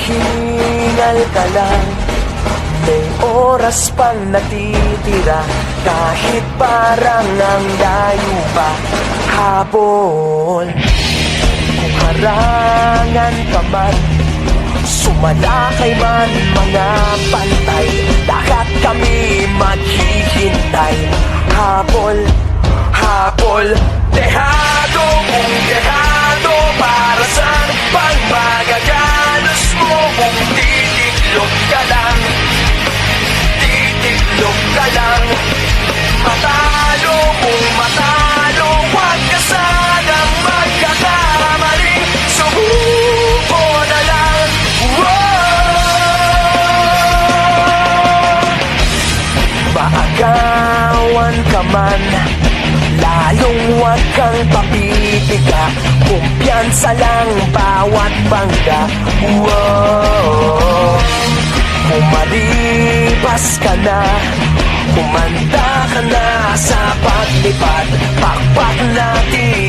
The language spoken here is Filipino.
Magpahingal ka lang, may oras pang natitira. Kahit parang ang layo pa, habol. Kung harangan ka man, sumalakay man mga pantay, lahat kami maghihintay. Habol, habol, dehado kung dehado. Para saan pang magagalos mo kung titiklop ka lang? Titiklop ka lang. Matalo kung matalo, huwag ka sanang magkakamali. Subuko na lang. Maagawan ka man, lalong huwag kang papipiga. Kumpiyansa lang bawat bangga. Kung malipas ka na, kumanda ka na sa paglipad. Pakpak natin